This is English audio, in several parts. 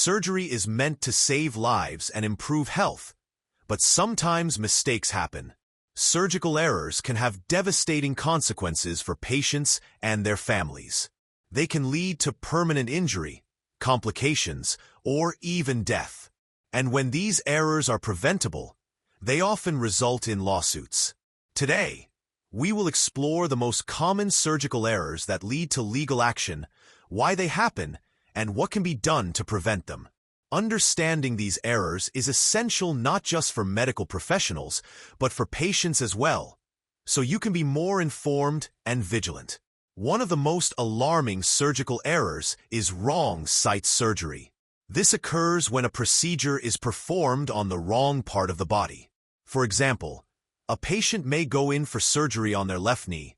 Surgery is meant to save lives and improve health, but sometimes mistakes happen. Surgical errors can have devastating consequences for patients and their families. They can lead to permanent injury, complications, or even death. And when these errors are preventable, they often result in lawsuits. Today, we will explore the most common surgical errors that lead to legal action, why they happen, and what can be done to prevent them. Understanding these errors is essential not just for medical professionals, but for patients as well, so you can be more informed and vigilant. One of the most alarming surgical errors is wrong site surgery. This occurs when a procedure is performed on the wrong part of the body. For example, a patient may go in for surgery on their left knee,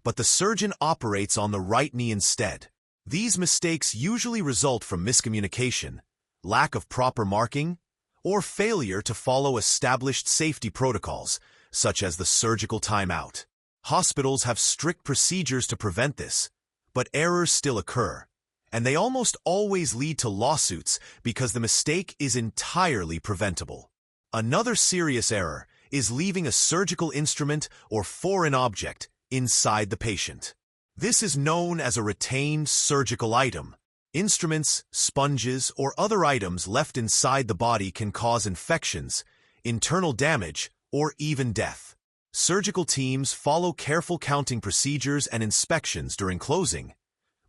but the surgeon operates on the right knee instead. These mistakes usually result from miscommunication, lack of proper marking, or failure to follow established safety protocols, such as the surgical timeout. Hospitals have strict procedures to prevent this, but errors still occur, and they almost always lead to lawsuits because the mistake is entirely preventable. Another serious error is leaving a surgical instrument or foreign object inside the patient. This is known as a retained surgical item. Instruments, sponges, or other items left inside the body can cause infections, internal damage, or even death. Surgical teams follow careful counting procedures and inspections during closing,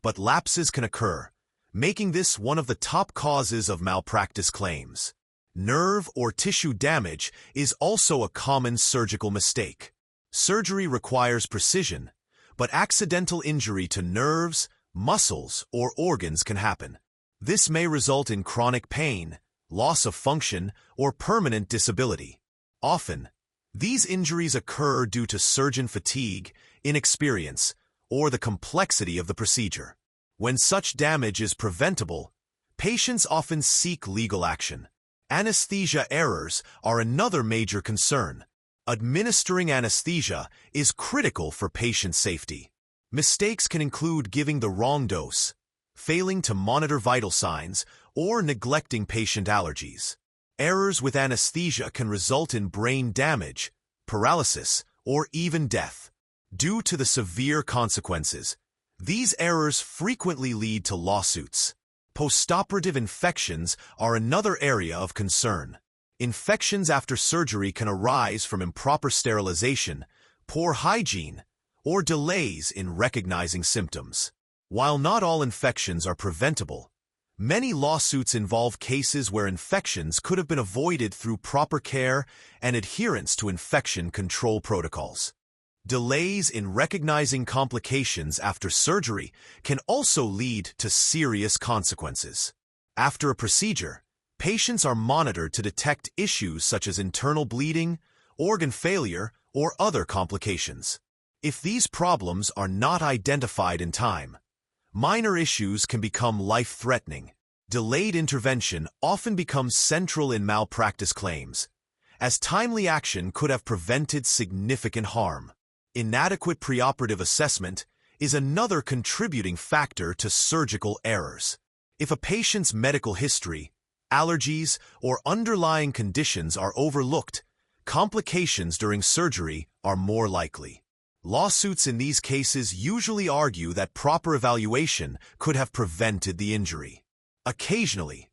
but lapses can occur, making this one of the top causes of malpractice claims. Nerve or tissue damage is also a common surgical mistake. Surgery requires precision, but accidental injury to nerves, muscles, or organs can happen. This may result in chronic pain, loss of function, or permanent disability. Often, these injuries occur due to surgeon fatigue, inexperience, or the complexity of the procedure. When such damage is preventable, patients often seek legal action. Anesthesia errors are another major concern. Administering anesthesia is critical for patient safety. Mistakes can include giving the wrong dose, failing to monitor vital signs, or neglecting patient allergies. Errors with anesthesia can result in brain damage, paralysis, or even death. Due to the severe consequences, these errors frequently lead to lawsuits. Postoperative infections are another area of concern. Infections after surgery can arise from improper sterilization, poor hygiene, or delays in recognizing symptoms. While not all infections are preventable, many lawsuits involve cases where infections could have been avoided through proper care and adherence to infection control protocols. Delays in recognizing complications after surgery can also lead to serious consequences. After a procedure, patients are monitored to detect issues such as internal bleeding, organ failure, or other complications. If these problems are not identified in time, minor issues can become life-threatening. Delayed intervention often becomes central in malpractice claims, as timely action could have prevented significant harm. Inadequate preoperative assessment is another contributing factor to surgical errors. If a patient's medical history, allergies, or underlying conditions are overlooked, complications during surgery are more likely. Lawsuits in these cases usually argue that proper evaluation could have prevented the injury. Occasionally,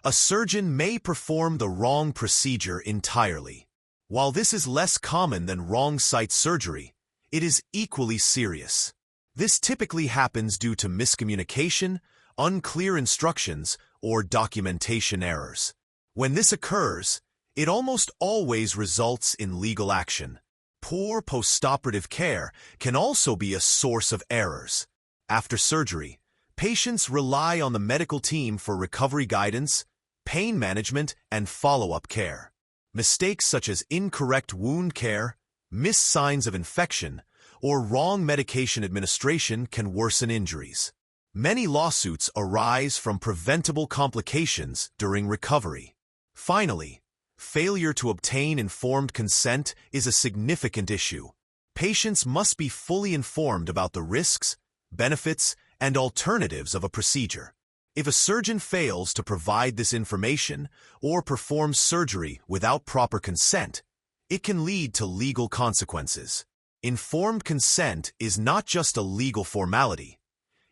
a surgeon may perform the wrong procedure entirely. While this is less common than wrong site surgery, it is equally serious. This typically happens due to miscommunication, unclear instructions, or documentation errors. When this occurs, it almost always results in legal action. Poor postoperative care can also be a source of errors. After surgery, patients rely on the medical team for recovery guidance, pain management, and follow-up care. Mistakes such as incorrect wound care, missed signs of infection, or wrong medication administration can worsen injuries. Many lawsuits arise from preventable complications during recovery. Finally, failure to obtain informed consent is a significant issue. Patients must be fully informed about the risks, benefits, and alternatives of a procedure. If a surgeon fails to provide this information or performs surgery without proper consent, it can lead to legal consequences. Informed consent is not just a legal formality.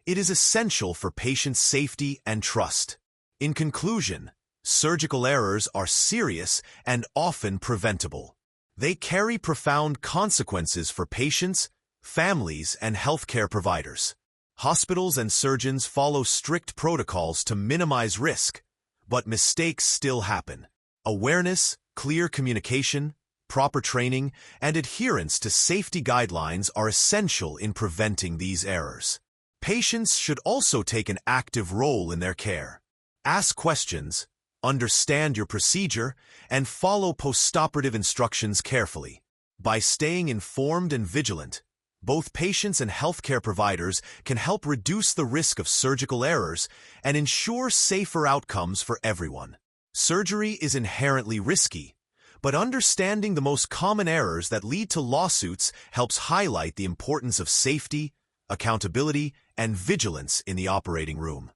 It is essential for patient safety and trust. In conclusion, surgical errors are serious and often preventable. They carry profound consequences for patients, families, and healthcare providers. Hospitals and surgeons follow strict protocols to minimize risk, but mistakes still happen. Awareness, clear communication, proper training, and adherence to safety guidelines are essential in preventing these errors. Patients should also take an active role in their care. Ask questions, understand your procedure, and follow postoperative instructions carefully. By staying informed and vigilant, both patients and healthcare providers can help reduce the risk of surgical errors and ensure safer outcomes for everyone. Surgery is inherently risky, but understanding the most common errors that lead to lawsuits helps highlight the importance of safety, accountability, and vigilance in the operating room.